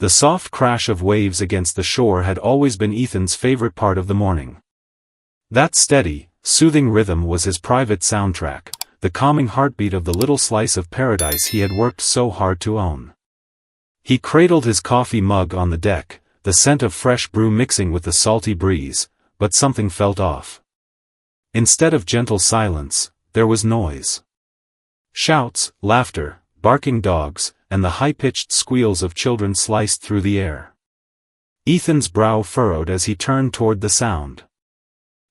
The soft crash of waves against the shore had always been Ethan's favorite part of the morning. That steady, soothing rhythm was his private soundtrack, the calming heartbeat of the little slice of paradise he had worked so hard to own. He cradled his coffee mug on the deck, the scent of fresh brew mixing with the salty breeze, but something felt off. Instead of gentle silence, there was noise. Shouts, laughter, barking dogs, and the high-pitched squeals of children sliced through the air. Ethan's brow furrowed as he turned toward the sound.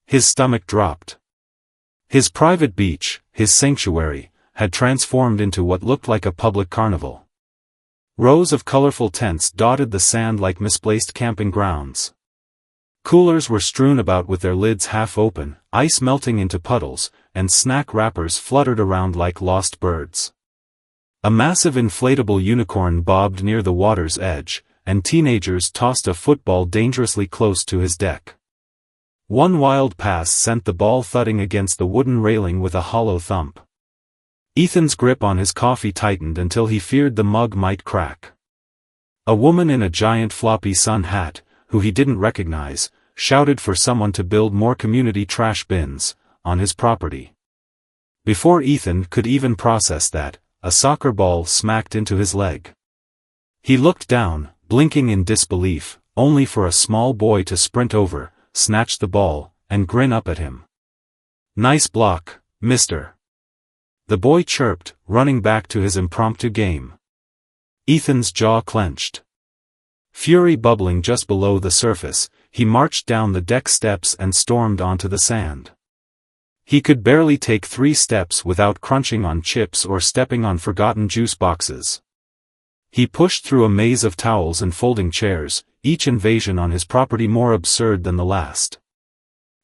His stomach dropped. His private beach, his sanctuary, had transformed into what looked like a public carnival. Rows of colorful tents dotted the sand like misplaced camping grounds. Coolers were strewn about with their lids half open, ice melting into puddles, and snack wrappers fluttered around like lost birds. A massive inflatable unicorn bobbed near the water's edge, and teenagers tossed a football dangerously close to his deck. One wild pass sent the ball thudding against the wooden railing with a hollow thump. Ethan's grip on his coffee tightened until he feared the mug might crack. A woman in a giant floppy sun hat, who he didn't recognize, shouted for someone to build more community trash bins on his property. Before Ethan could even process that, a soccer ball smacked into his leg. He looked down, blinking in disbelief, only for a small boy to sprint over, snatch the ball, and grin up at him. "Nice block, mister," the boy chirped, running back to his impromptu game. Ethan's jaw clenched. Fury bubbling just below the surface, he marched down the deck steps and stormed onto the sand. He could barely take 3 steps without crunching on chips or stepping on forgotten juice boxes. He pushed through a maze of towels and folding chairs, each invasion on his property more absurd than the last.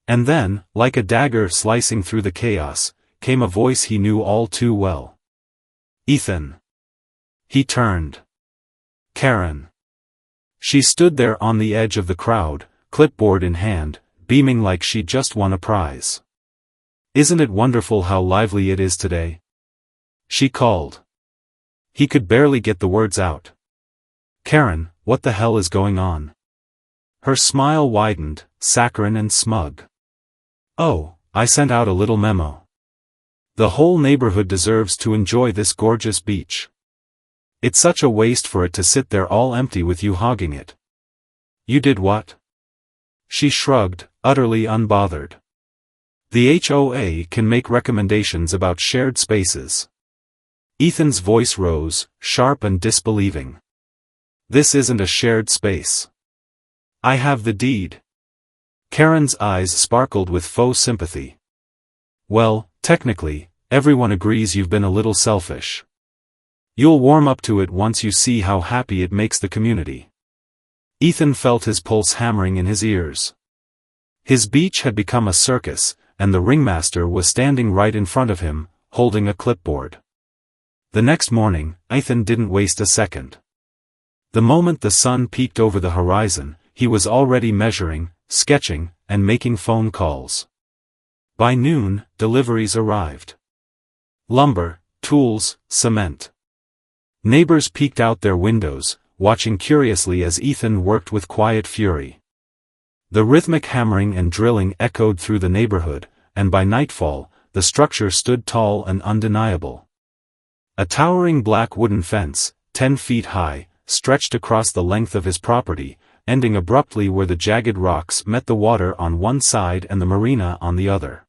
And then, like a dagger slicing through the chaos, came a voice he knew all too well. "Ethan." He turned. Karen. She stood there on the edge of the crowd, clipboard in hand, beaming like she'd just won a prize. "Isn't it wonderful how lively it is today?" she called. He could barely get the words out. "Karen, what the hell is going on?" Her smile widened, saccharine and smug. "Oh, I sent out a little memo. The whole neighborhood deserves to enjoy this gorgeous beach. It's such a waste for it to sit there all empty with you hogging it." "You did what?" She shrugged, utterly unbothered. "The HOA can make recommendations about shared spaces." Ethan's voice rose, sharp and disbelieving. "This isn't a shared space. I have the deed." Karen's eyes sparkled with faux sympathy. "Well, technically, everyone agrees you've been a little selfish. You'll warm up to it once you see how happy it makes the community." Ethan felt his pulse hammering in his ears. His beach had become a circus, and the ringmaster was standing right in front of him, holding a clipboard. The next morning, Ethan didn't waste a second. The moment the sun peeked over the horizon, he was already measuring, sketching, and making phone calls. By noon, deliveries arrived. Lumber, tools, cement. Neighbors peeked out their windows, watching curiously as Ethan worked with quiet fury. The rhythmic hammering and drilling echoed through the neighborhood, and by nightfall, the structure stood tall and undeniable. A towering black wooden fence, 10 feet high, stretched across the length of his property, ending abruptly where the jagged rocks met the water on one side and the marina on the other.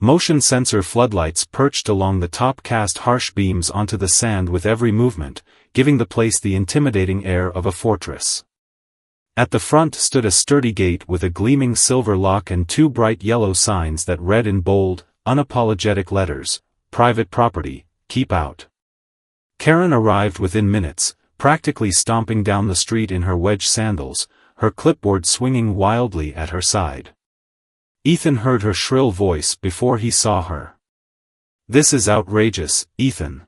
Motion sensor floodlights perched along the top cast harsh beams onto the sand with every movement, giving the place the intimidating air of a fortress. At the front stood a sturdy gate with a gleaming silver lock and 2 bright yellow signs that read in bold, unapologetic letters, "Private property, keep out." Karen arrived within minutes, practically stomping down the street in her wedge sandals, her clipboard swinging wildly at her side. Ethan heard her shrill voice before he saw her. "This is outrageous, Ethan."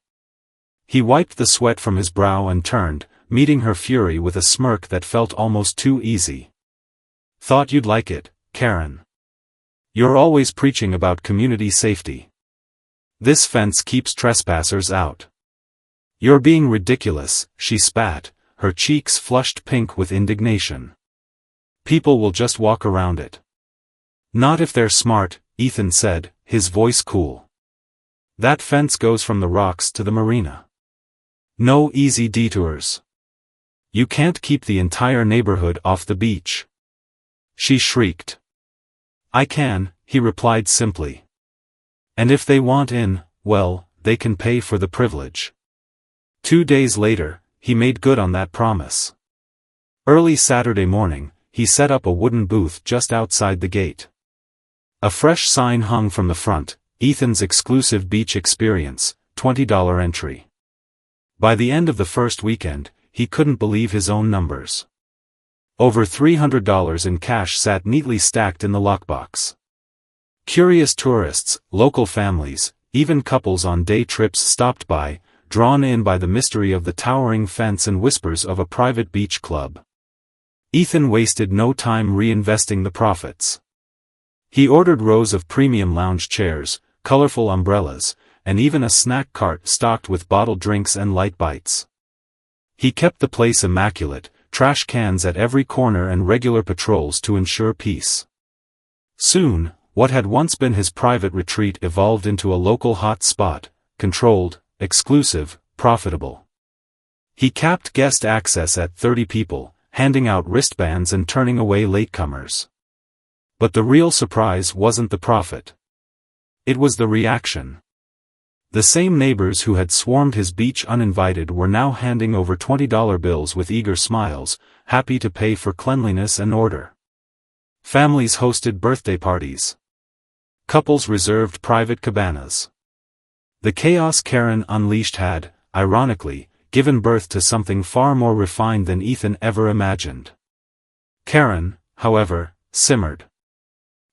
He wiped the sweat from his brow and turned, meeting her fury with a smirk that felt almost too easy. "Thought you'd like it, Karen. You're always preaching about community safety. This fence keeps trespassers out." "You're being ridiculous," she spat, her cheeks flushed pink with indignation. "People will just walk around it." "Not if they're smart," Ethan said, his voice cool. "That fence goes from the rocks to the marina. No easy detours. You can't keep the entire neighborhood off the beach." She shrieked. "I can," he replied simply. "And if they want in, well, they can pay for the privilege." 2 days later, he made good on that promise. Early Saturday morning, he set up a wooden booth just outside the gate. A fresh sign hung from the front, "Ethan's exclusive beach experience, $20 entry." By the end of the first weekend, he couldn't believe his own numbers. Over $300 in cash sat neatly stacked in the lockbox. Curious tourists, local families, even couples on day trips stopped by, drawn in by the mystery of the towering fence and whispers of a private beach club. Ethan wasted no time reinvesting the profits. He ordered rows of premium lounge chairs, colorful umbrellas, and even a snack cart stocked with bottled drinks and light bites. He kept the place immaculate, trash cans at every corner and regular patrols to ensure peace. Soon, what had once been his private retreat evolved into a local hot spot, controlled, exclusive, profitable. He capped guest access at 30 people, handing out wristbands and turning away latecomers. But the real surprise wasn't the profit. It was the reaction. The same neighbors who had swarmed his beach uninvited were now handing over $20 bills with eager smiles, happy to pay for cleanliness and order. Families hosted birthday parties. Couples reserved private cabanas. The chaos Karen unleashed had, ironically, given birth to something far more refined than Ethan ever imagined. Karen, however, simmered.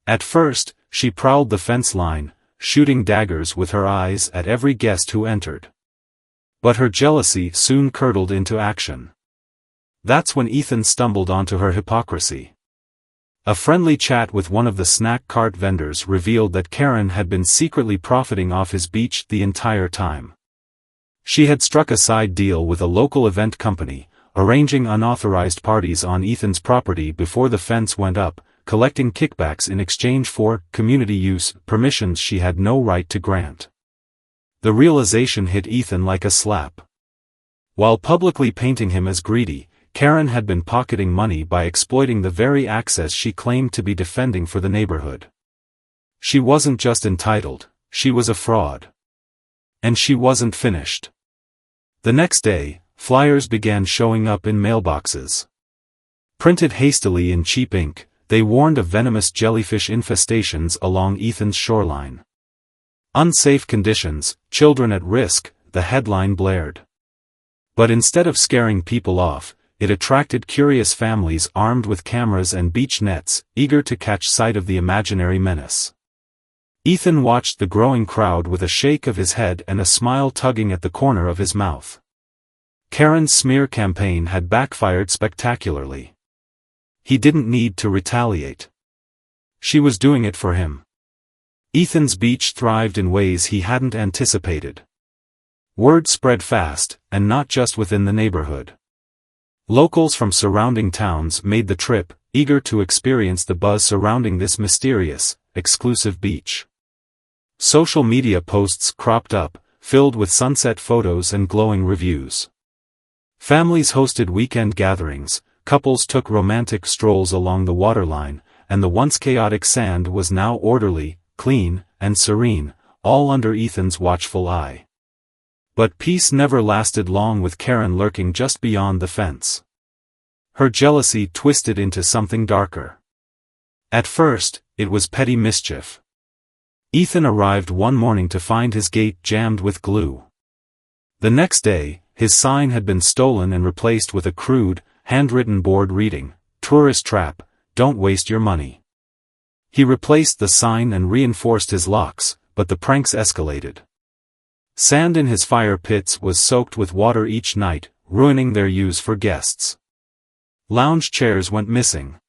At first, she prowled the fence line, shooting daggers with her eyes at every guest who entered. But her jealousy soon curdled into action. That's when Ethan stumbled onto her hypocrisy. A friendly chat with one of the snack cart vendors revealed that Karen had been secretly profiting off his beach the entire time. She had struck a side deal with a local event company, arranging unauthorized parties on Ethan's property before the fence went up, collecting kickbacks in exchange for community use permissions she had no right to grant. The realization hit Ethan like a slap. While publicly painting him as greedy, Karen had been pocketing money by exploiting the very access she claimed to be defending for the neighborhood. She wasn't just entitled, she was a fraud. And she wasn't finished. The next day, flyers began showing up in mailboxes. Printed hastily in cheap ink, they warned of venomous jellyfish infestations along Ethan's shoreline. "Unsafe conditions, children at risk," the headline blared. But instead of scaring people off, it attracted curious families armed with cameras and beach nets, eager to catch sight of the imaginary menace. Ethan watched the growing crowd with a shake of his head and a smile tugging at the corner of his mouth. Karen's smear campaign had backfired spectacularly. He didn't need to retaliate. She was doing it for him. Ethan's beach thrived in ways he hadn't anticipated. Word spread fast, and not just within the neighborhood. Locals from surrounding towns made the trip, eager to experience the buzz surrounding this mysterious, exclusive beach. Social media posts cropped up, filled with sunset photos and glowing reviews. Families hosted weekend gatherings, couples took romantic strolls along the waterline, and the once chaotic sand was now orderly, clean, and serene, all under Ethan's watchful eye. But peace never lasted long with Karen lurking just beyond the fence. Her jealousy twisted into something darker. At first, it was petty mischief. Ethan arrived one morning to find his gate jammed with glue. The next day, his sign had been stolen and replaced with a crude, handwritten board reading, "Tourist trap, don't waste your money." He replaced the sign and reinforced his locks, but the pranks escalated. Sand in his fire pits was soaked with water each night, ruining their use for guests. Lounge chairs went missing.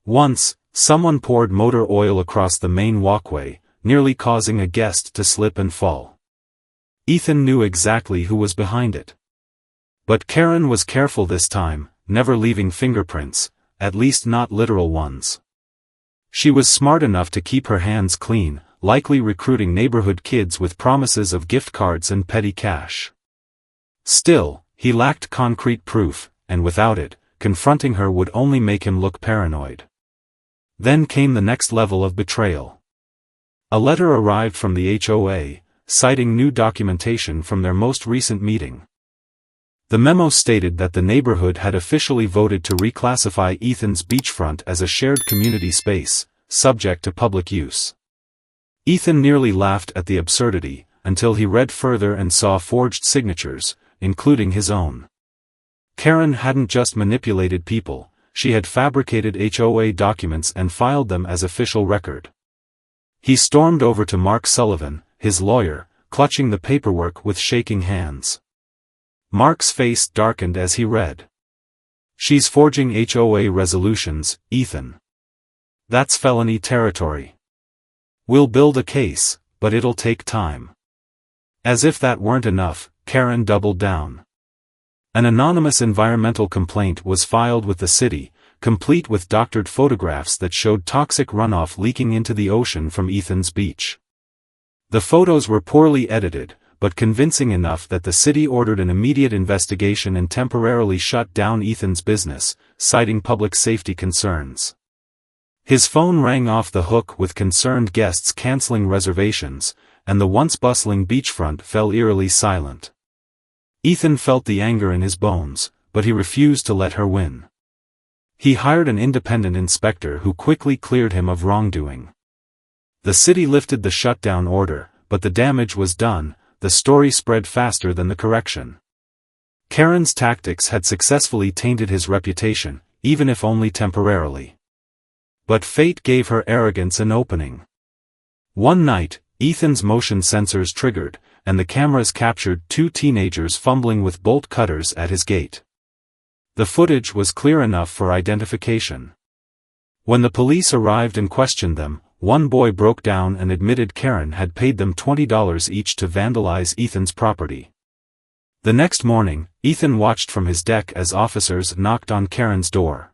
Once, someone poured motor oil across the main walkway, nearly causing a guest to slip and fall. Ethan knew exactly who was behind it. But Karen was careful this time, never leaving fingerprints, at least not literal ones. She was smart enough to keep her hands clean, likely recruiting neighborhood kids with promises of gift cards and petty cash. Still, he lacked concrete proof, and without it, confronting her would only make him look paranoid. Then came the next level of betrayal. A letter arrived from the HOA, citing new documentation from their most recent meeting. The memo stated that the neighborhood had officially voted to reclassify Ethan's beachfront as a shared community space, subject to public use. Ethan nearly laughed at the absurdity, until he read further and saw forged signatures, including his own. Karen hadn't just manipulated people, she had fabricated HOA documents and filed them as official record. He stormed over to Mark Sullivan, his lawyer, clutching the paperwork with shaking hands. Mark's face darkened as he read. "She's forging HOA resolutions, Ethan. That's felony territory. We'll build a case, but it'll take time." As if that weren't enough, Karen doubled down. An anonymous environmental complaint was filed with the city, complete with doctored photographs that showed toxic runoff leaking into the ocean from Ethan's beach. The photos were poorly edited, but convincing enough that the city ordered an immediate investigation and temporarily shut down Ethan's business, citing public safety concerns. His phone rang off the hook with concerned guests canceling reservations, and the once bustling beachfront fell eerily silent. Ethan felt the anger in his bones, but he refused to let her win. He hired an independent inspector who quickly cleared him of wrongdoing. The city lifted the shutdown order, but the damage was done. The story spread faster than the correction. Karen's tactics had successfully tainted his reputation, even if only temporarily. But fate gave her arrogance an opening. One night, Ethan's motion sensors triggered, and the cameras captured two teenagers fumbling with bolt cutters at his gate. The footage was clear enough for identification. When the police arrived and questioned them, one boy broke down and admitted Karen had paid them $20 each to vandalize Ethan's property. The next morning, Ethan watched from his deck as officers knocked on Karen's door.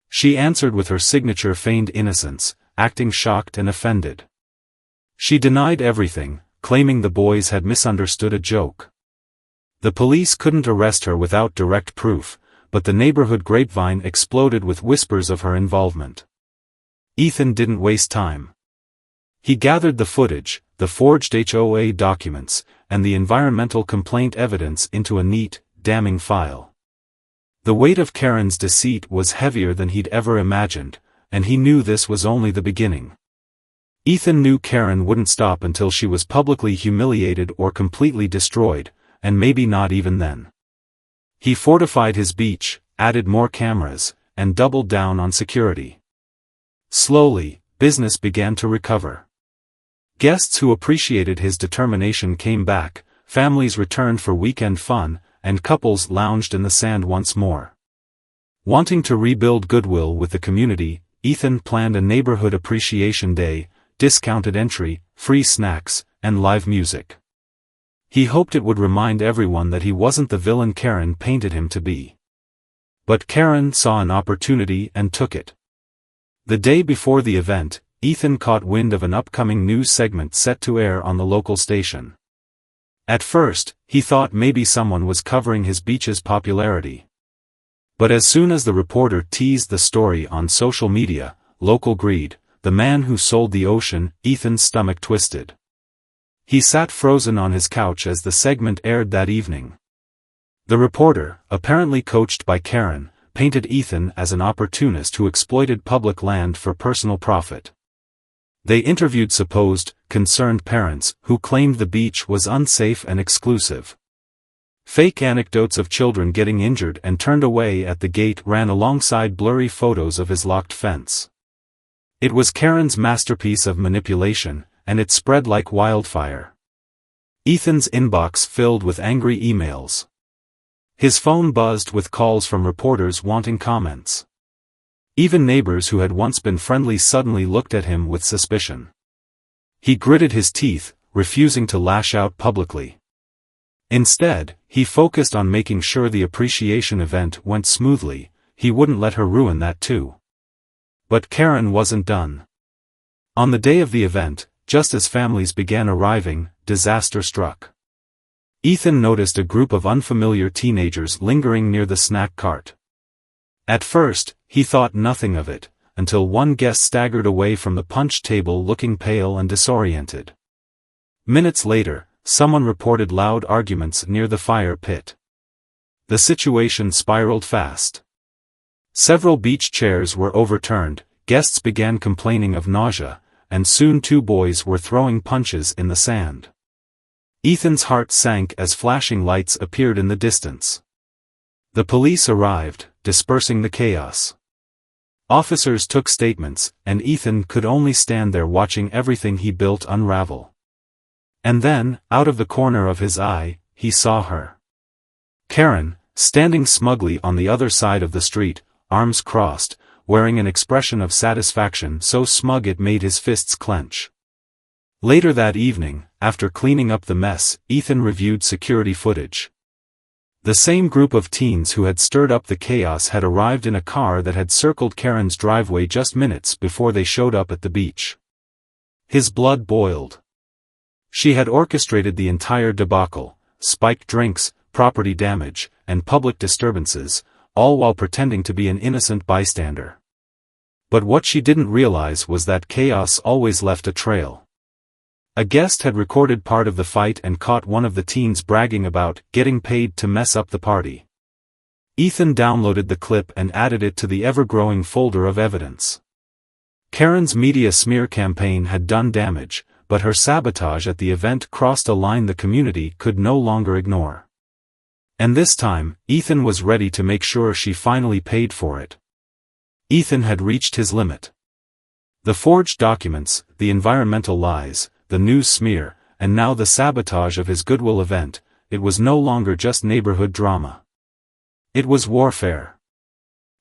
She answered with her signature feigned innocence, acting shocked and offended. She denied everything, claiming the boys had misunderstood a joke. The police couldn't arrest her without direct proof, but the neighborhood grapevine exploded with whispers of her involvement. Ethan didn't waste time. He gathered the footage, the forged HOA documents, and the environmental complaint evidence into a neat, damning file. The weight of Karen's deceit was heavier than he'd ever imagined, and he knew this was only the beginning. Ethan knew Karen wouldn't stop until she was publicly humiliated or completely destroyed, and maybe not even then. He fortified his beach, added more cameras, and doubled down on security. Slowly, business began to recover. Guests who appreciated his determination came back, families returned for weekend fun, and couples lounged in the sand once more. Wanting to rebuild goodwill with the community, Ethan planned a neighborhood appreciation day, discounted entry, free snacks, and live music. He hoped it would remind everyone that he wasn't the villain Karen painted him to be. But Karen saw an opportunity and took it. The day before the event, Ethan caught wind of an upcoming news segment set to air on the local station. At first, he thought maybe someone was covering his beach's popularity. But as soon as the reporter teased the story on social media, local greed, the man who sold the ocean, Ethan's stomach twisted. He sat frozen on his couch as the segment aired that evening. The reporter, apparently coached by Karen, painted Ethan as an opportunist who exploited public land for personal profit. They interviewed supposed, concerned parents who claimed the beach was unsafe and exclusive. Fake anecdotes of children getting injured and turned away at the gate ran alongside blurry photos of his locked fence. It was Karen's masterpiece of manipulation, and it spread like wildfire. Ethan's inbox filled with angry emails. His phone buzzed with calls from reporters wanting comments. Even neighbors who had once been friendly suddenly looked at him with suspicion. He gritted his teeth, refusing to lash out publicly. Instead, he focused on making sure the appreciation event went smoothly. He wouldn't let her ruin that too. But Karen wasn't done. On the day of the event, just as families began arriving, disaster struck. Ethan noticed a group of unfamiliar teenagers lingering near the snack cart. At first, he thought nothing of it, until one guest staggered away from the punch table looking pale and disoriented. Minutes later, someone reported loud arguments near the fire pit. The situation spiraled fast. Several beach chairs were overturned, guests began complaining of nausea, and soon two boys were throwing punches in the sand. Ethan's heart sank as flashing lights appeared in the distance. The police arrived, dispersing the chaos. Officers took statements, and Ethan could only stand there watching everything he built unravel. And then, out of the corner of his eye, he saw her. Karen, standing smugly on the other side of the street, arms crossed, wearing an expression of satisfaction so smug it made his fists clench. Later that evening, after cleaning up the mess, Ethan reviewed security footage. The same group of teens who had stirred up the chaos had arrived in a car that had circled Karen's driveway just minutes before they showed up at the beach. His blood boiled. She had orchestrated the entire debacle, spiked drinks, property damage, and public disturbances, all while pretending to be an innocent bystander. But what she didn't realize was that chaos always left a trail. A guest had recorded part of the fight and caught one of the teens bragging about getting paid to mess up the party. Ethan downloaded the clip and added it to the ever-growing folder of evidence. Karen's media smear campaign had done damage, but her sabotage at the event crossed a line the community could no longer ignore. And this time, Ethan was ready to make sure she finally paid for it. Ethan had reached his limit. The forged documents, the environmental lies, the news smear, and now the sabotage of his goodwill event, it was no longer just neighborhood drama. It was warfare.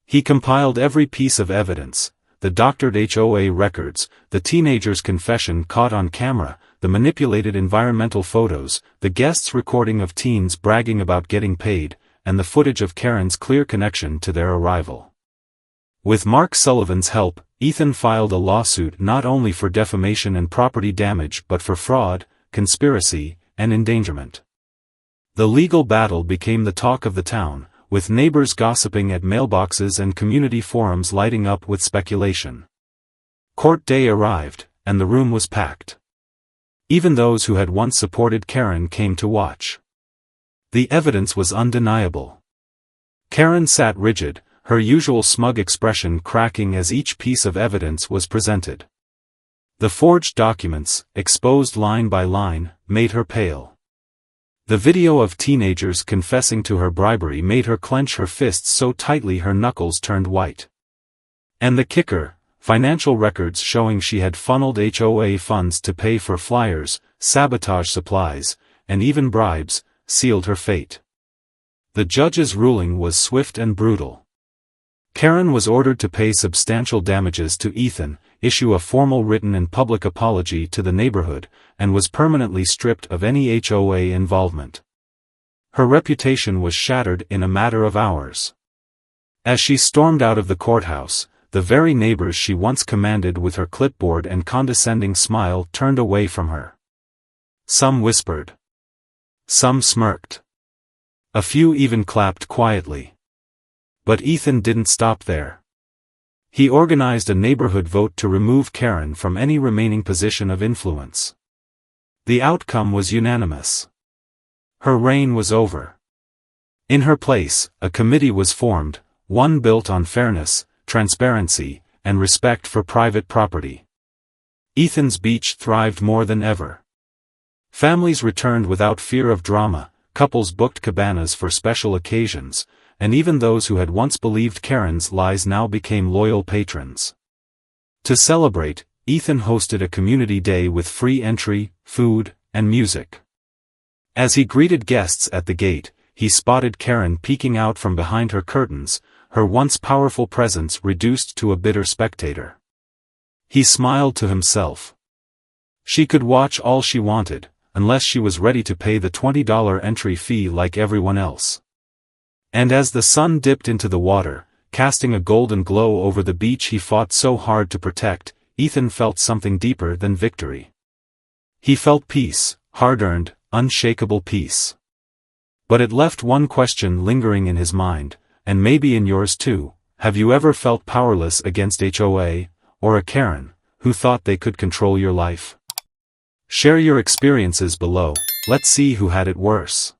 He compiled every piece of evidence, the doctored HOA records, the teenager's confession caught on camera, the manipulated environmental photos, the guests' recording of teens bragging about getting paid, and the footage of Karen's clear connection to their arrival. With Mark Sullivan's help, Ethan filed a lawsuit not only for defamation and property damage but for fraud, conspiracy, and endangerment. The legal battle became the talk of the town, with neighbors gossiping at mailboxes and community forums lighting up with speculation. Court day arrived, and the room was packed. Even those who had once supported Karen came to watch. The evidence was undeniable. Karen sat rigid, her usual smug expression cracking as each piece of evidence was presented. The forged documents, exposed line by line, made her pale. The video of teenagers confessing to her bribery made her clench her fists so tightly her knuckles turned white. And the kicker, financial records showing she had funneled HOA funds to pay for flyers, sabotage supplies, and even bribes, sealed her fate. The judge's ruling was swift and brutal. Karen was ordered to pay substantial damages to Ethan, issue a formal written and public apology to the neighborhood, and was permanently stripped of any HOA involvement. Her reputation was shattered in a matter of hours. As she stormed out of the courthouse, the very neighbors she once commanded with her clipboard and condescending smile turned away from her. Some whispered. Some smirked. A few even clapped quietly. But Ethan didn't stop there. He organized a neighborhood vote to remove Karen from any remaining position of influence. The outcome was unanimous. Her reign was over. In her place, a committee was formed, one built on fairness, transparency, and respect for private property. Ethan's beach thrived more than ever. Families returned without fear of drama, couples booked cabanas for special occasions, and even those who had once believed Karen's lies now became loyal patrons. To celebrate, Ethan hosted a community day with free entry, food, and music. As he greeted guests at the gate, he spotted Karen peeking out from behind her curtains, her once powerful presence reduced to a bitter spectator. He smiled to himself. She could watch all she wanted, unless she was ready to pay the $20 entry fee like everyone else. And as the sun dipped into the water, casting a golden glow over the beach he fought so hard to protect, Ethan felt something deeper than victory. He felt peace, hard-earned, unshakable peace. But it left one question lingering in his mind, and maybe in yours too. Have you ever felt powerless against HOA, or a Karen, who thought they could control your life? Share your experiences below. Let's see who had it worse.